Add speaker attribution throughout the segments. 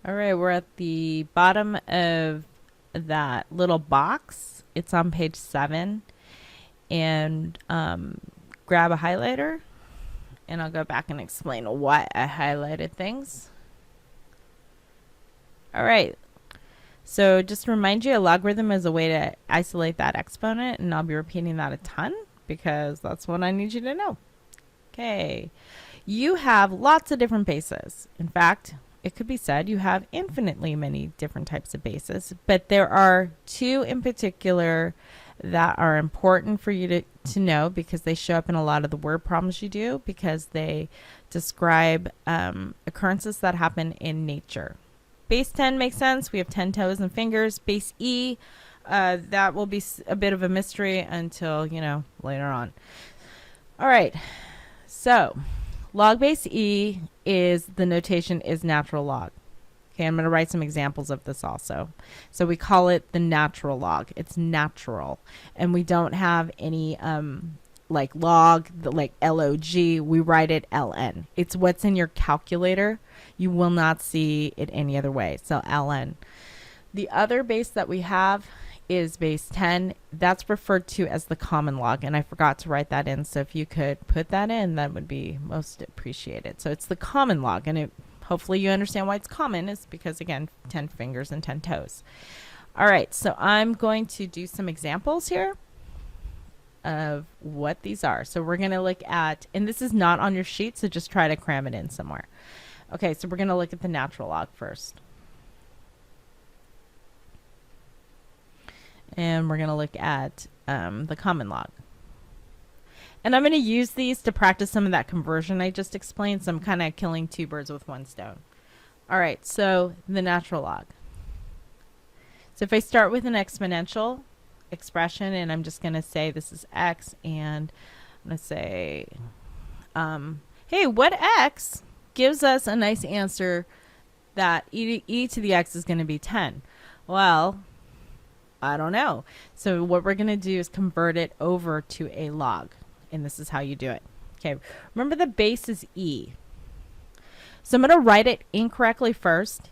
Speaker 1: All right, we're at the bottom of that little box. It's on page 7. And grab a highlighter, and I'll go back and explain why I highlighted things. All right. So just to remind you, a logarithm is a way to isolate that exponent, and I'll be repeating that a ton because that's what I need you to know. Okay. You have lots of different bases. In fact, it could be said you have infinitely many different types of bases, but there are two in particular that are important for you to know because they show up in a lot of the word problems you do because they describe occurrences that happen in nature. Base 10 makes sense. We have 10 toes and fingers. Base E, that will be a bit of a mystery until, later on. All right. So log base E is the notation is natural log. Okay, I'm going to write some examples of this also. So we call it the natural log. It's natural. And we don't have any like log, like log. We write it ln. It's what's in your calculator. You will not see it any other way. So ln. The other base that we have is base 10. That's referred to as the common log. And I forgot to write that in. So if you could put that in, that would be most appreciated. So it's the common log. And hopefully you understand why it's common is because, again, 10 fingers and 10 toes. All right, so I'm going to do some examples here of what these are. So we're going to look at, and this is not on your sheet, so just try to cram it in somewhere. Okay, so we're going to look at the natural log first. And we're going to look at the common log. And I'm going to use these to practice some of that conversion I just explained. So I'm kind of killing two birds with one stone. All right, so the natural log. So if I start with an exponential expression, and I'm just going to say this is x, and I'm going to say, hey, what x gives us a nice answer that e to the x is going to be 10? Well, I don't know. So what we're going to do is convert it over to a log. And this is how you do it. Okay, remember the base is E. So I'm going to write it incorrectly first.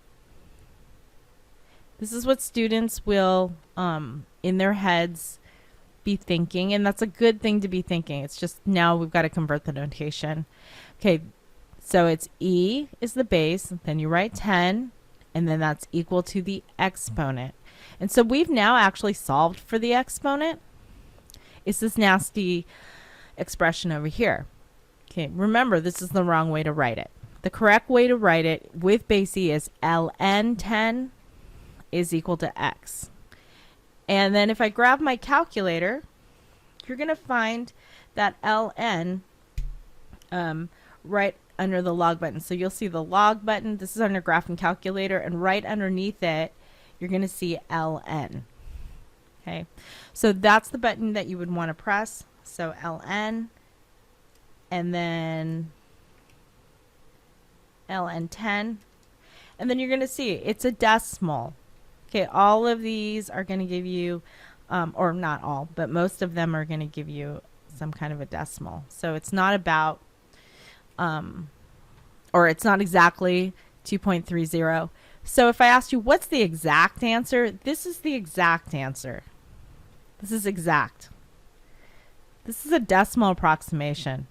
Speaker 1: This is what students will, in their heads, be thinking. And that's a good thing to be thinking. It's just now we've got to convert the notation. Okay, so it's E is the base. Then you write 10. And then that's equal to the exponent. And so we've now actually solved for the exponent. It's this nasty expression over here. Okay, remember this is the wrong way to write it. The correct way to write it with base E is ln 10 is equal to x. And then if I grab my calculator, you're going to find that ln right under the log button. So you'll see the log button. This is under graph and calculator, and right underneath it you're going to see ln. Okay, so that's the button that you would want to press. So ln, and then ln 10, and then you're going to see it's a decimal. Okay, all of these are going to give you, or not all, but most of them are going to give you some kind of a decimal. So it's not about, or it's not exactly 2.30. So if I asked you what's the exact answer, this is the exact answer. This is exact. This is a decimal approximation.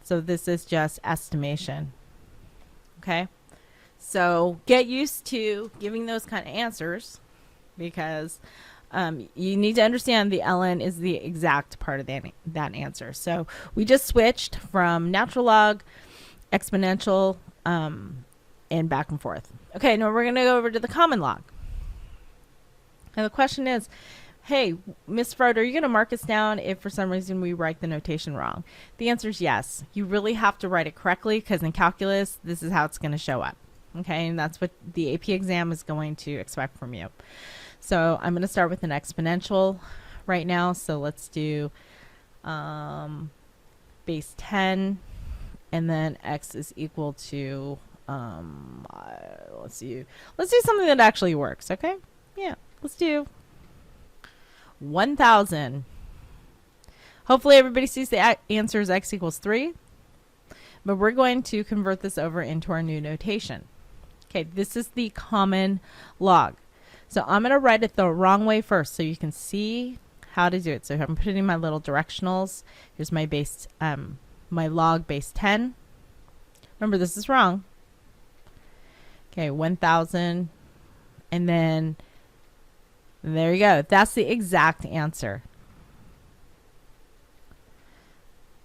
Speaker 1: So this is just estimation. Okay? So get used to giving those kind of answers because you need to understand the ln is the exact part of that answer. So we just switched from natural log, exponential, and back and forth. Okay, now we're going to go over to the common log. And the question is, hey, Miss Froud, are you going to mark us down if for some reason we write the notation wrong? The answer is yes. You really have to write it correctly because in calculus, this is how it's going to show up. Okay, and that's what the AP exam is going to expect from you. So I'm going to start with an exponential right now. So let's do base 10, and then x is equal to, let's do something that actually works, okay? Yeah, let's do 1,000. Hopefully everybody sees the answer is x equals 3. But we're going to convert this over into our new notation. Okay, this is the common log. So I'm going to write it the wrong way first so you can see how to do it. So I'm putting my little directionals. Here's my base, my log base 10. Remember, this is wrong. Okay, 1,000. And then there you go. That's the exact answer.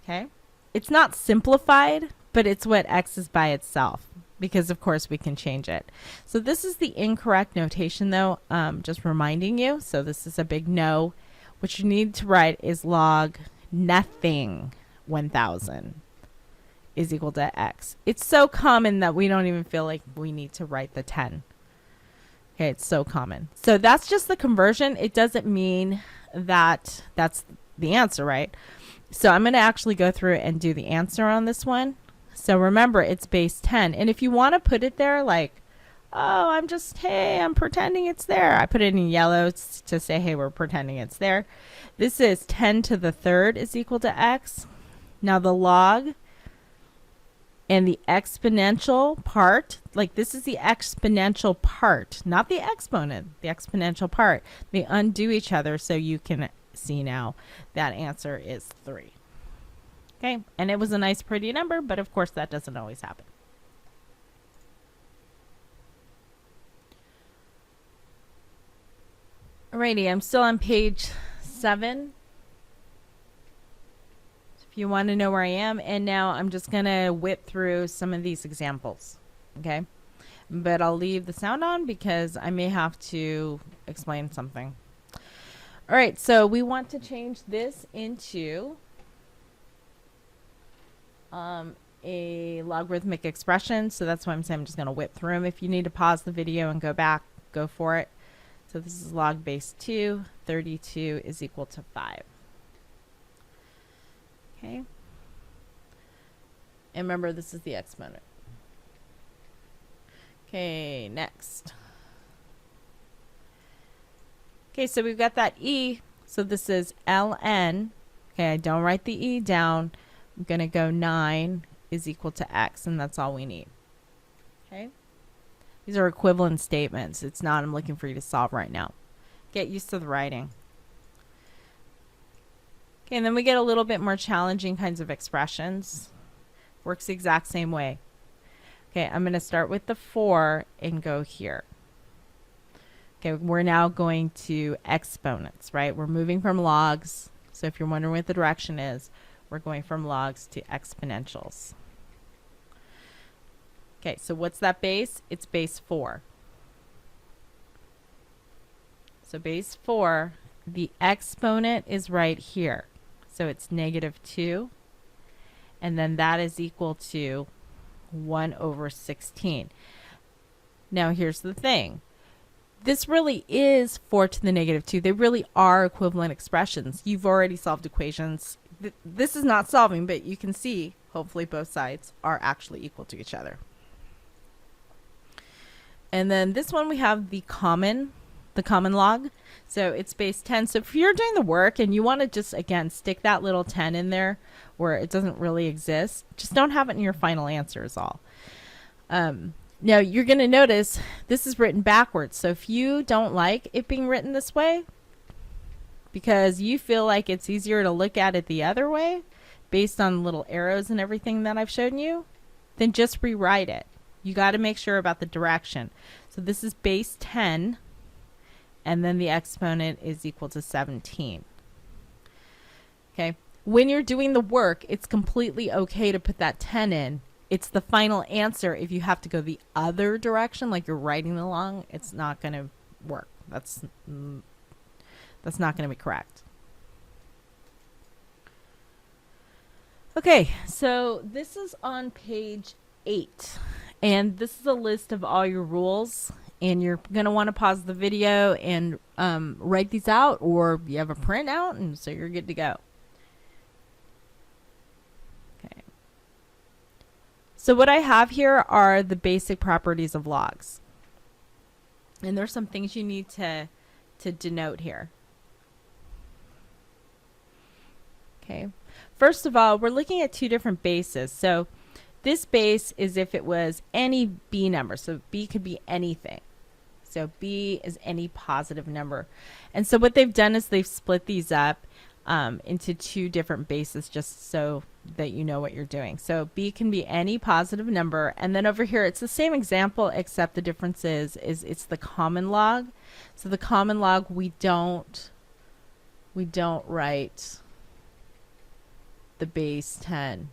Speaker 1: Okay. It's not simplified, but it's what x is by itself, because of course we can change it. So this is the incorrect notation though, just reminding you. So this is a big no. What you need to write is log nothing 1,000 is equal to x. It's so common that we don't even feel like we need to write the 10. Okay, it's so common. So that's just the conversion. It doesn't mean that that's the answer, right? So I'm going to actually go through and do the answer on this one. So remember, it's base 10. And if you want to put it there like, oh, I'm pretending it's there. I put it in yellow to say, hey, we're pretending it's there. This is 10 to the third is equal to x. Now the log and the exponential part, like this is the exponential part, not the exponent, the exponential part. They undo each other, so you can see now that answer is 3. Okay, and it was a nice pretty number, but of course that doesn't always happen. Alrighty, I'm still on page 7. If you want to know where I am, and now I'm just going to whip through some of these examples, okay? But I'll leave the sound on because I may have to explain something. All right, so we want to change this into a logarithmic expression. So that's why I'm saying I'm just going to whip through them. If you need to pause the video and go back, go for it. So this is log base 2, 32 is equal to 5. Okay. And remember, this is the exponent. Okay, next. Okay, so we've got that e. So this is ln. Okay, I don't write the e down. I'm going to go 9 is equal to x, and that's all we need. Okay. These are equivalent statements. It's not I'm looking for you to solve right now. Get used to the writing. Okay, and then we get a little bit more challenging kinds of expressions. Works the exact same way. Okay, I'm going to start with the 4 and go here. Okay, we're now going to exponents, right? We're moving from logs. So if you're wondering what the direction is, we're going from logs to exponentials. Okay, so what's that base? It's base 4. So base 4, the exponent is right here. So it's -2. And then that is equal to 1 over 16. Now here's the thing. This really is 4 to the -2. They really are equivalent expressions. You've already solved equations. This is not solving, but you can see, hopefully both sides are actually equal to each other. And then this one we have the common log. So it's base 10. So if you're doing the work and you want to just, again, stick that little 10 in there where it doesn't really exist, just don't have it in your final answer is all. Now you're going to notice this is written backwards. So if you don't like it being written this way, because you feel like it's easier to look at it the other way based on little arrows and everything that I've shown you, then just rewrite it. You got to make sure about the direction. So this is base 10, and then the exponent is equal to 17. Okay. When you're doing the work, it's completely okay to put that 10 in. It's the final answer. If you have to go the other direction, like you're writing along, it's not going to work. That's not going to be correct. Okay, so this is on page 8. And this is a list of all your rules, and you're going to want to pause the video and write these out, or you have a printout, and so you're good to go. Okay. So what I have here are the basic properties of logs. And there's some things you need to denote here. Okay. First of all, we're looking at two different bases. So This base is if it was any b number. So b could be anything. So b is any positive number. And so what they've done is they've split these up into two different bases just so that you know what you're doing. So b can be any positive number. And then over here, it's the same example, except the difference is it's the common log. So the common log, we don't write the base 10.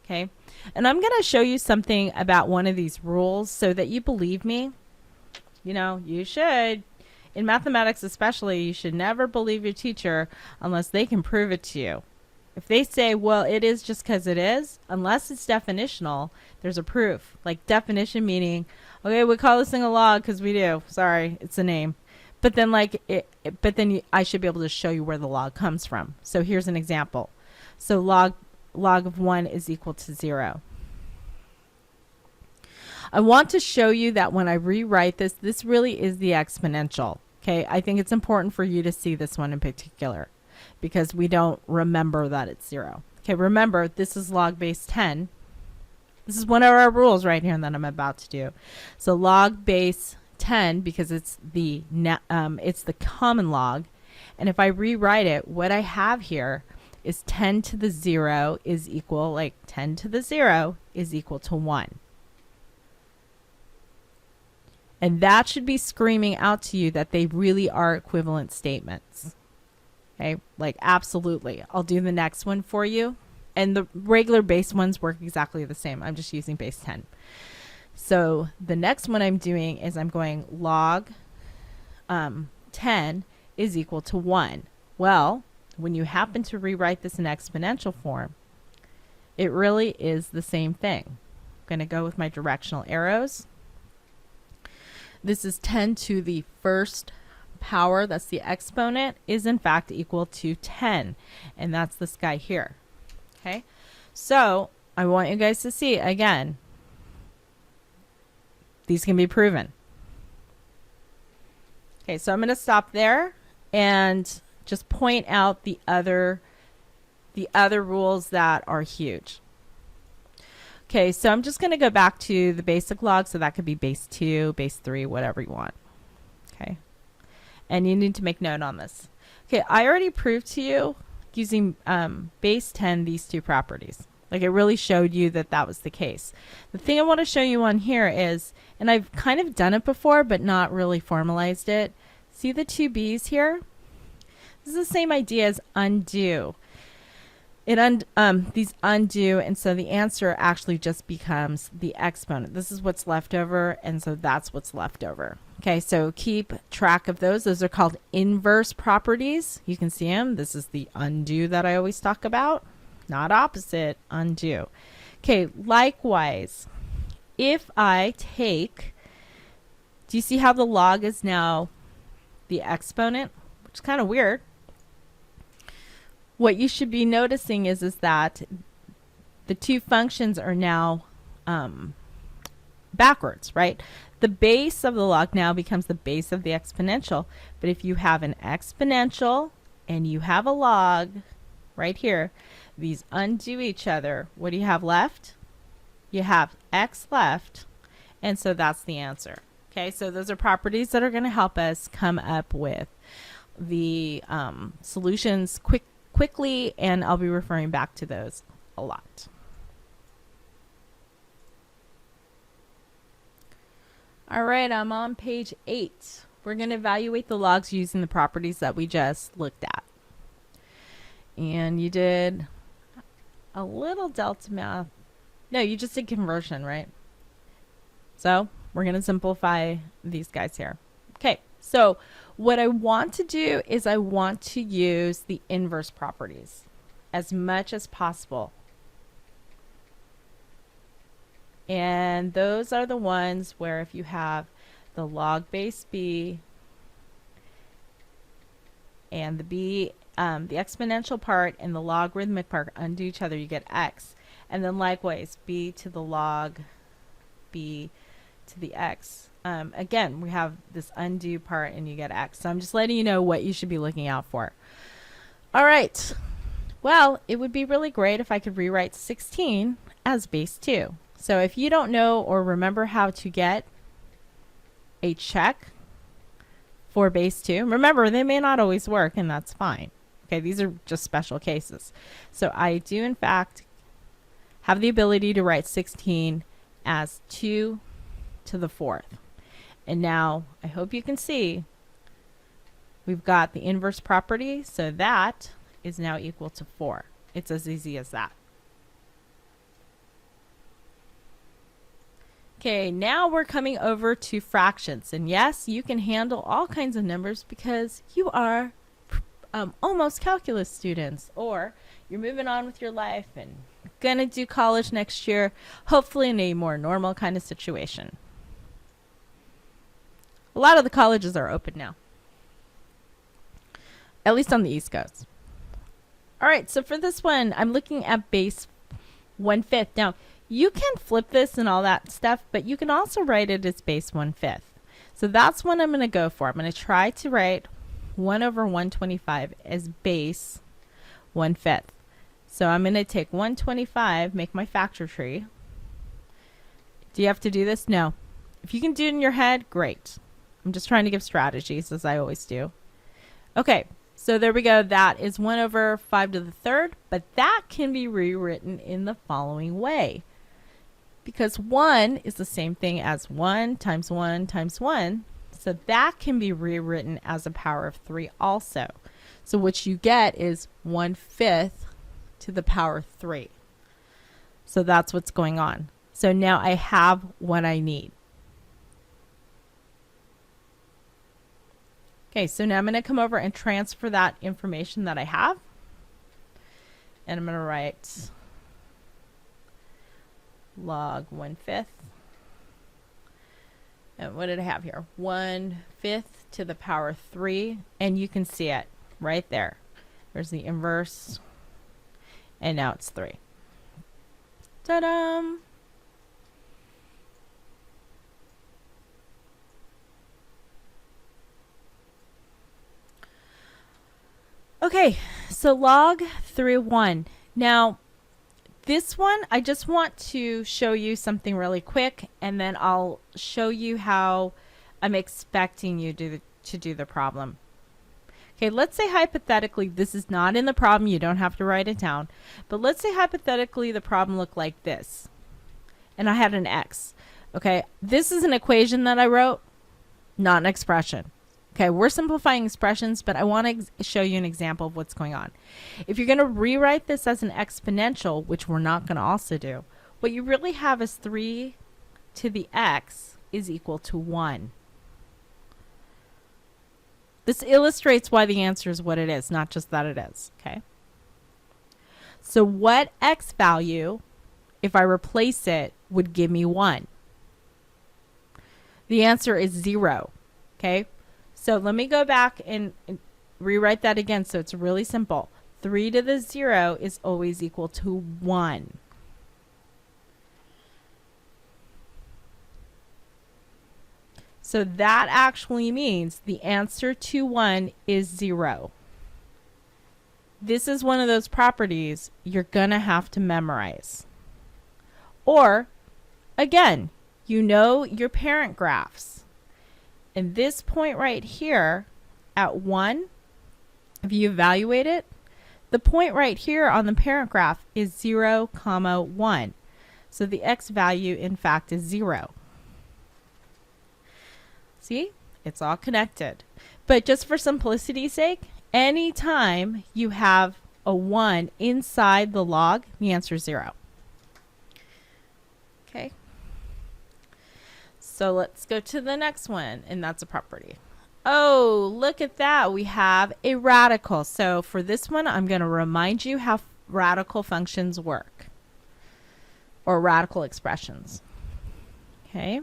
Speaker 1: Okay, and I'm going to show you something about one of these rules so that you believe me. You know, you should. In mathematics especially, you should never believe your teacher unless they can prove it to you. If they say, well, it is just because it is, unless it's definitional, there's a proof. Like definition meaning, okay, we call this thing a log because we do. Sorry, it's a name. But then I should be able to show you where the log comes from. So here's an example. So log of 1 is equal to 0. I want to show you that when I rewrite this, this really is the exponential. Okay, I think it's important for you to see this one in particular because we don't remember that it's 0. Okay, remember, this is log base 10. This is one of our rules right here that I'm about to do. So log base 10, because it's the common log. And if I rewrite it, what I have here is 10 to the 0 is equal, like 10 to the 0 is equal to 1. And that should be screaming out to you that they really are equivalent statements. Okay, like absolutely. I'll do the next one for you. And the regular base ones work exactly the same. I'm just using base 10. So the next one I'm doing is I'm going log 10 is equal to 1. Well, when you happen to rewrite this in exponential form, it really is the same thing. I'm going to go with my directional arrows. This is 10 to the first power, that's the exponent, is in fact equal to 10. And that's this guy here. Okay, so I want you guys to see again, these can be proven. Okay, so I'm going to stop there and just point out the other rules that are huge. Okay, so I'm just going to go back to the basic log, so that could be base 2, base 3, whatever you want. Okay, and you need to make note on this. Okay, I already proved to you using base 10 these two properties. Like it really showed you that that was the case. The thing I want to show you on here is, and I've kind of done it before but not really formalized it. See the two B's here? This is the same idea as undo. These undo, and so the answer actually just becomes the exponent. This is what's left over, and so that's what's left over. Okay, so keep track of those. Those are called inverse properties. You can see them. This is the undo that I always talk about. Not opposite, undo. Okay, likewise, if I take, do you see how the log is now the exponent? Which is kind of weird. What you should be noticing is that the two functions are now backwards, right? The base of the log now becomes the base of the exponential. But if you have an exponential and you have a log right here, these undo each other. What do you have left? You have x left, and so that's the answer. Okay, so those are properties that are going to help us come up with the solutions quickly, and I'll be referring back to those a lot. All right, I'm on page 8. We're going to evaluate the logs using the properties that we just looked at. And you did a little delta math. No, you just did conversion, right? So we're going to simplify these guys here. Okay, so what I want to do is I want to use the inverse properties as much as possible. And those are the ones where if you have the log base b and the b, the exponential part and the logarithmic part undo each other, you get x. And then likewise, b to the log b to the x. Again, we have this undo part and you get x. So I'm just letting you know what you should be looking out for. All right. Well, it would be really great if I could rewrite 16 as base 2. So if you don't know or remember how to get a check for base 2, remember they may not always work, and that's fine. Okay, these are just special cases. So I do in fact have the ability to write 16 as 2 to the 4th. And now I hope you can see we've got the inverse property, so that is now equal to 4. It's as easy as that. Okay, now we're coming over to fractions. And yes, you can handle all kinds of numbers because you are almost calculus students, or you're moving on with your life and gonna do college next year, hopefully in a more normal kind of situation. A lot of the colleges are open now, at least on the East Coast. All right, so for this one, I'm looking at base 1/5. Now, you can flip this and all that stuff, but you can also write it as base 1/5. So that's what I'm going to go for. I'm going to try to write 1 over 125 as base 1/5. So I'm going to take 125, make my factor tree. Do you have to do this? No. If you can do it in your head, great. I'm just trying to give strategies, as I always do. Okay, so there we go. That is 1 over 5 to the 3rd, but that can be rewritten in the following way. Because 1 is the same thing as 1 times 1 times 1, so that can be rewritten as a power of 3 also. So what you get is 1/5 to the power 3. So that's what's going on. So now I have what I need. Okay, so now I'm going to come over and transfer that information that I have. And I'm going to write log 1/5. And what did I have here? 1/5 to the power 3. And you can see it right there. There's the inverse. And now it's 3. Ta-da! Okay, so log 3/1. Now, this one, I just want to show you something really quick, and then I'll show you how I'm expecting you to do the problem. Okay, let's say hypothetically, this is not in the problem, you don't have to write it down, but let's say hypothetically the problem looked like this, and I had an x. Okay, this is an equation that I wrote, not an expression. Okay, we're simplifying expressions, but I want to show you an example of what's going on. If you're going to rewrite this as an exponential, which we're not going to also do, what you really have is 3 to the x is equal to 1. This illustrates why the answer is what it is, not just that it is. Okay. So what x value, if I replace it, would give me 1? The answer is 0. Okay. So let me go back and rewrite that again so it's really simple. 3 to the 0 is always equal to 1. So that actually means the answer to 1 is 0. This is one of those properties you're going to have to memorize. Or, again, you know your parent graphs. And this point right here at 1, if you evaluate it, the point right here on the parent graph is 0, 1. So the x value, in fact, is 0. See? It's all connected. But just for simplicity's sake, anytime you have a 1 inside the log, the answer is 0. Okay. So let's go to the next one, and that's a property. Oh, look at that. We have a radical. So for this one, I'm going to remind you how radical functions work, or radical expressions. Okay.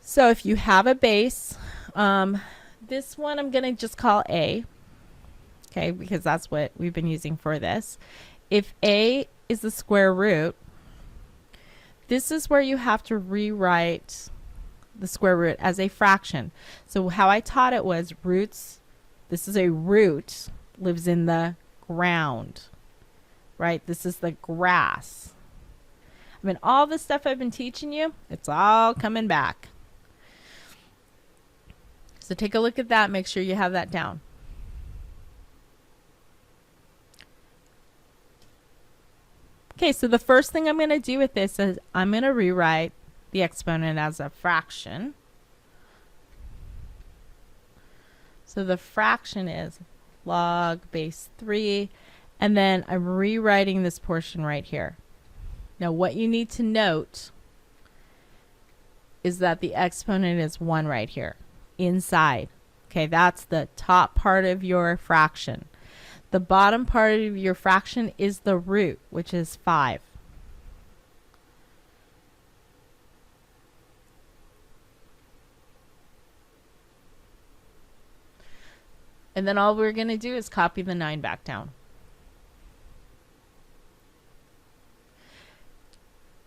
Speaker 1: So if you have a base, this one I'm going to just call a, okay, because that's what we've been using for this. If a is the square root, this is where you have to rewrite the square root as a fraction. So how I taught it was roots, this is a root, lives in the ground, right? This is the grass. I mean, all the stuff I've been teaching you, it's all coming back. So take a look at that. Make sure you have that down. Okay, so the first thing I'm going to do with this is I'm going to rewrite the exponent as a fraction. So the fraction is log base 3, and then I'm rewriting this portion right here. Now what you need to note is that the exponent is 1 right here, inside. Okay, that's the top part of your fraction. The bottom part of your fraction is the root, which is 5. And then all we're going to do is copy the 9 back down.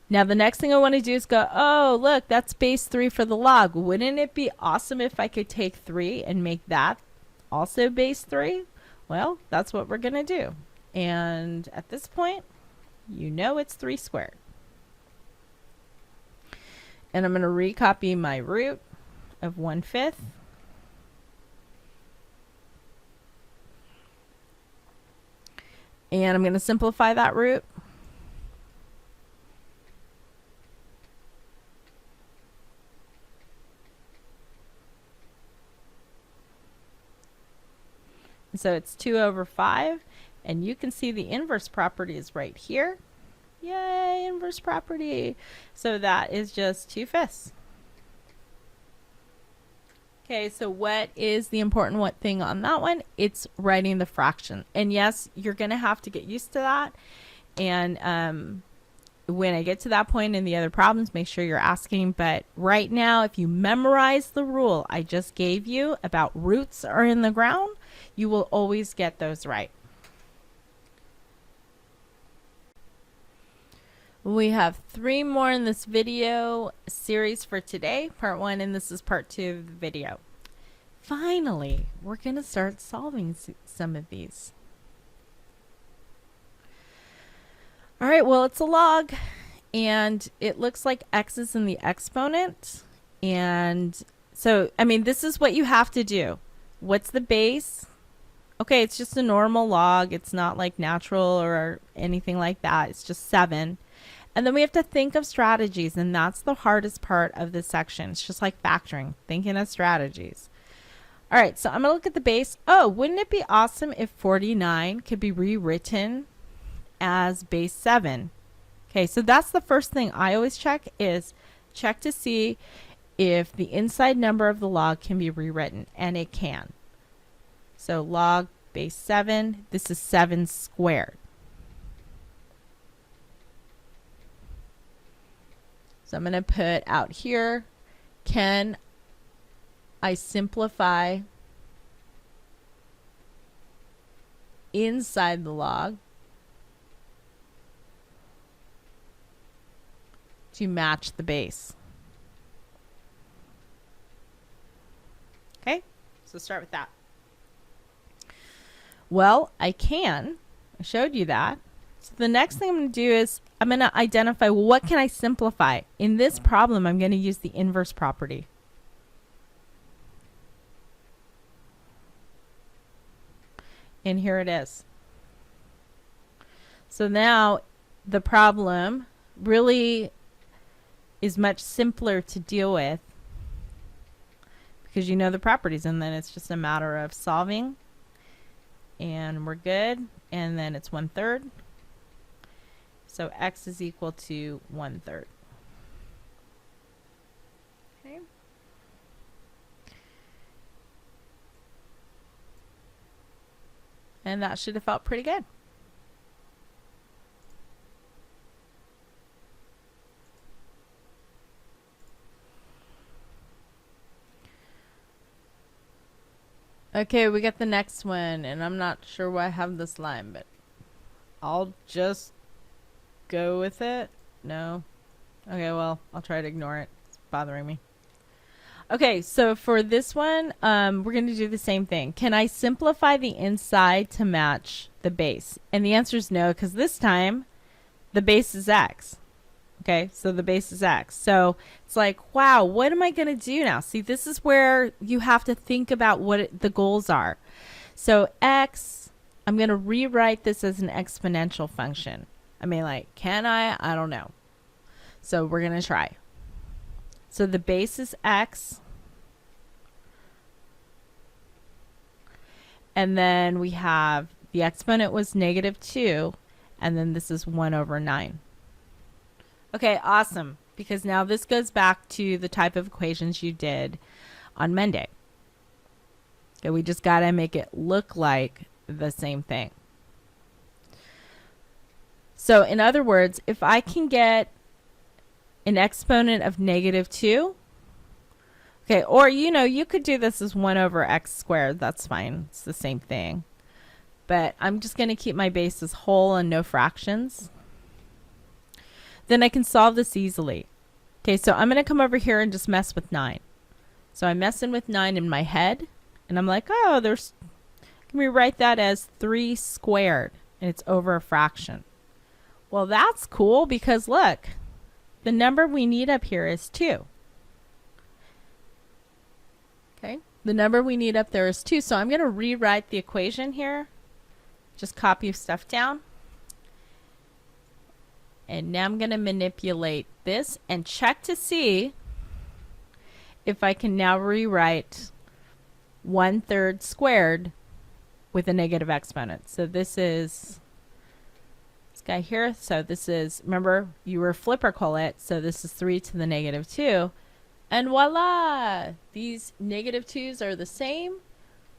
Speaker 1: Now the next thing I want to do is go, oh, look, that's base 3 for the log. Wouldn't it be awesome if I could take 3 and make that also base 3? Well, that's what we're going to do. And at this point, you know it's 3 squared. And I'm going to recopy my root of 1/5. And I'm going to simplify that root. So it's 2 over 5, and you can see the inverse property is right here. Yay, inverse property. So that is just 2/5. Okay, so what is the important thing on that one? It's writing the fraction. And yes, you're going to have to get used to that. And when I get to that point in the other problems, make sure you're asking. But right now, if you memorize the rule I just gave you about roots are in the ground, you will always get those right. We have 3 more in this video series for today, part 1, and this is part 2 of the video. Finally, we're going to start solving some of these. All right, well, it's a log, and it looks like x is in the exponent. And so, I mean, this is what you have to do. What's the base? Okay, it's just a normal log. It's not like natural or anything like that. It's just 7. And then we have to think of strategies, and that's the hardest part of this section. It's just like factoring, thinking of strategies. All right, so I'm going to look at the base. Oh, wouldn't it be awesome if 49 could be rewritten as base 7? Okay, so that's the first thing I always check, is check to see if the inside number of the log can be rewritten, and it can. So log base 7, this is 7 squared. So I'm going to put out here, can I simplify inside the log to match the base? Okay, so start with that. Well, I can. I showed you that. So the next thing I'm going to do is I'm going to identify, well, what can I simplify? In this problem, I'm going to use the inverse property. And here it is. So now the problem really is much simpler to deal with because you know the properties, and then it's just a matter of solving. And we're good. And then it's 1/3. So x is equal to 1/3. Okay. And that should have felt pretty good. Okay, we got the next one, and I'm not sure why I have this line, but I'll just go with it. No. Okay, well, I'll try to ignore it. It's bothering me. Okay, so for this one, we're going to do the same thing. Can I simplify the inside to match the base? And the answer is no, because this time the base is x. Okay, so the base is x. So it's like, wow, what am I going to do now? See, this is where you have to think about what the goals are. So x, I'm going to rewrite this as an exponential function. I mean, like, can I? I don't know. So we're going to try. So the base is x. And then we have the exponent was -2. And then this is 1 over 9. Okay, awesome. Because now this goes back to the type of equations you did on Monday. Okay, we just got to make it look like the same thing. So in other words, if I can get an exponent of -2, okay, or you could do this as 1 over x squared. That's fine. It's the same thing. But I'm just going to keep my base as whole and no fractions. Then I can solve this easily. Okay, so I'm going to come over here and just mess with 9. So I'm messing with 9 in my head. And I'm like, oh, can we write that as 3 squared? And it's over a fraction. Well, that's cool because look, the number we need up here is 2. Okay, the number we need up there is 2. So I'm going to rewrite the equation here. Just copy stuff down. And now I'm going to manipulate this and check to see if I can now rewrite 1/3 squared with a negative exponent. So this is this guy here. So this is, remember, you reciprocal it. So this is 3 to the -2. And voila! These -2's are the same,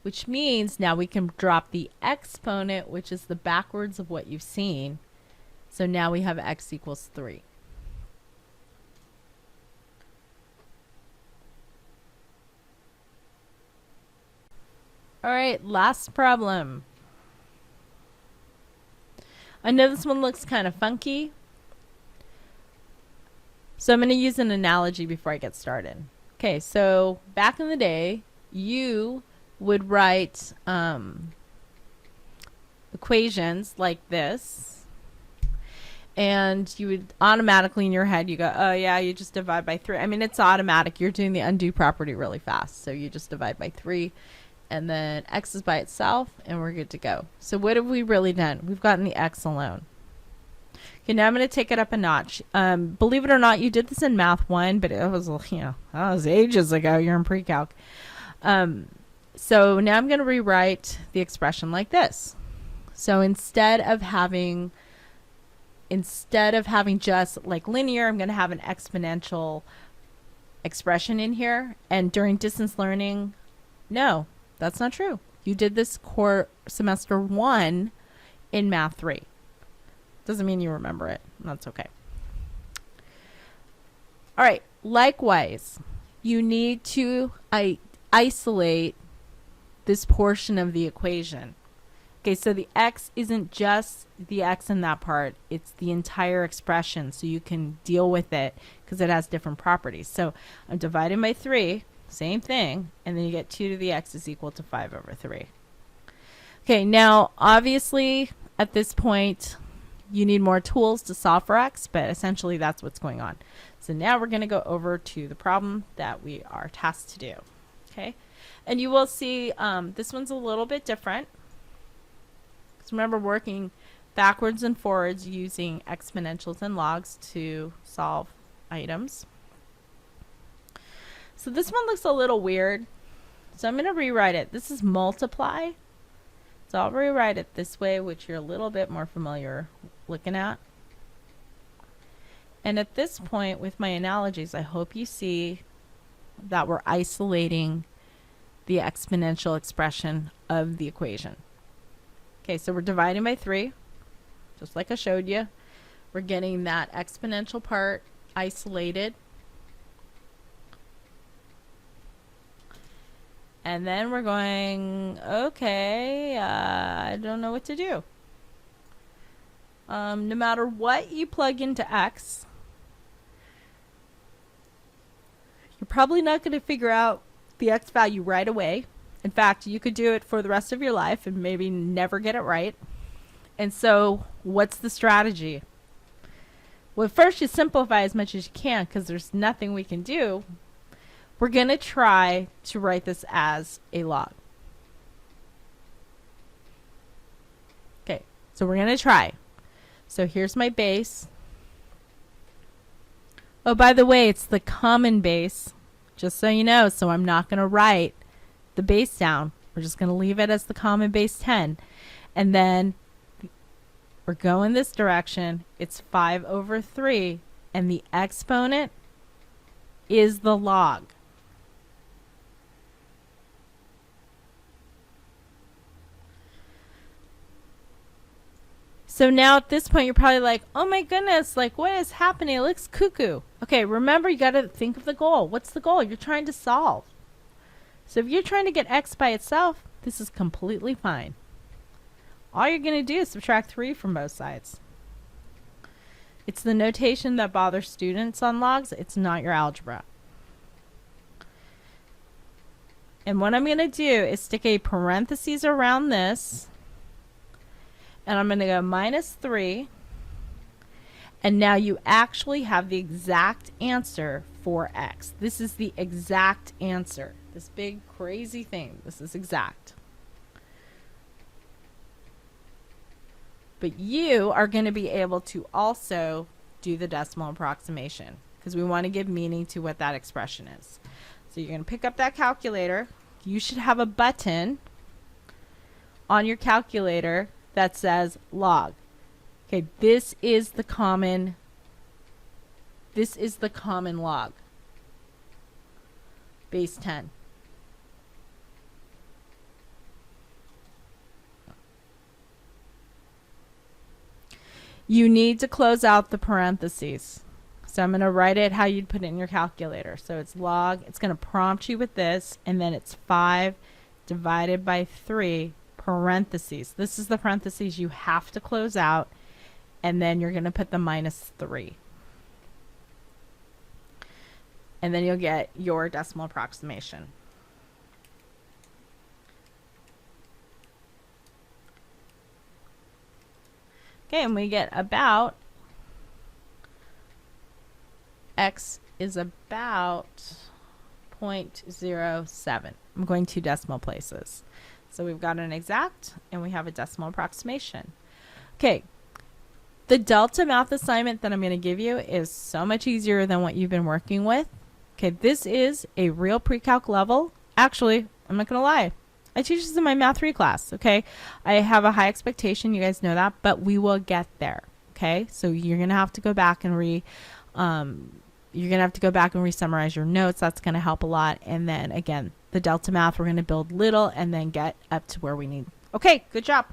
Speaker 1: which means now we can drop the exponent, which is the backwards of what you've seen. So now we have x equals 3. All right, last problem. I know this one looks kind of funky. So I'm going to use an analogy before I get started. Okay, so back in the day, you would write equations like this. And you would automatically in your head, you go, oh yeah, you just divide by 3. I mean, it's automatic. You're doing the undo property really fast. So you just divide by 3. And then x is by itself, and we're good to go. So what have we really done? We've gotten the x alone. Okay, now I'm going to take it up a notch. Believe it or not, you did this in Math 1, but it was, that was ages ago. You're in pre-calc. So now I'm going to rewrite the expression like this. So instead of having just like linear, I'm going to have an exponential expression in here. And during distance learning, no, that's not true. You did this core semester 1 in Math 3. Doesn't mean you remember it. That's okay. All right. Likewise, you need to isolate this portion of the equation. Okay, so the x isn't just the x in that part. It's the entire expression, so you can deal with it because it has different properties. So I'm dividing by 3, same thing, and then you get 2 to the x is equal to 5 over 3. Okay, now obviously at this point you need more tools to solve for x, but essentially that's what's going on. So now we're going to go over to the problem that we are tasked to do. Okay, and you will see this one's a little bit different. So remember, working backwards and forwards using exponentials and logs to solve items. So this one looks a little weird. So I'm going to rewrite it. This is multiply. So I'll rewrite it this way, which you're a little bit more familiar looking at. And at this point with my analogies, I hope you see that we're isolating the exponential expression of the equation. Okay, so we're dividing by 3, just like I showed you. We're getting that exponential part isolated. And then we're going, okay, I don't know what to do. No matter what you plug into x, you're probably not going to figure out the x value right away. In fact, you could do it for the rest of your life and maybe never get it right. And so what's the strategy? Well, first you simplify as much as you can because there's nothing we can do. We're going to try to write this as a log. Okay, so we're going to try. So here's my base. Oh, by the way, it's the common base, just so you know. So I'm not going to write the base down. We're just going to leave it as the common base 10. And then we're going this direction. It's 5 over 3. And the exponent is the log. So now at this point, you're probably like, oh my goodness, like what is happening? It looks cuckoo. Okay, remember, you got to think of the goal. What's the goal you're trying to solve? So if you're trying to get x by itself, this is completely fine. All you're going to do is subtract 3 from both sides. It's the notation that bothers students on logs. It's not your algebra. And what I'm going to do is stick a parentheses around this. And I'm going to go minus 3. And now you actually have the exact answer for x. This is the exact answer. This big crazy thing. This is exact. But you are going to be able to also do the decimal approximation because we want to give meaning to what that expression is. So you're going to pick up that calculator. You should have a button on your calculator that says log. Okay, this is the common log. Base 10. You need to close out the parentheses. So I'm going to write it how you'd put it in your calculator. So it's log, it's going to prompt you with this, and then it's 5 divided by 3 parentheses. This is the parentheses you have to close out, and then you're going to put the minus 3. And then you'll get your decimal approximation. Okay, and we get about x is about 0.07. I'm going 2 decimal places. So we've got an exact and we have a decimal approximation. Okay, the Delta math assignment that I'm going to give you is so much easier than what you've been working with. Okay, this is a real pre-calc level. Actually, I'm not going to lie. I teach this in my Math 3 class, okay? I have a high expectation, you guys know that, but we will get there, okay? So you're going to have to go back and re-summarize your notes. That's going to help a lot. And then again, the Delta math, we're going to build little and then get up to where we need. Okay, good job.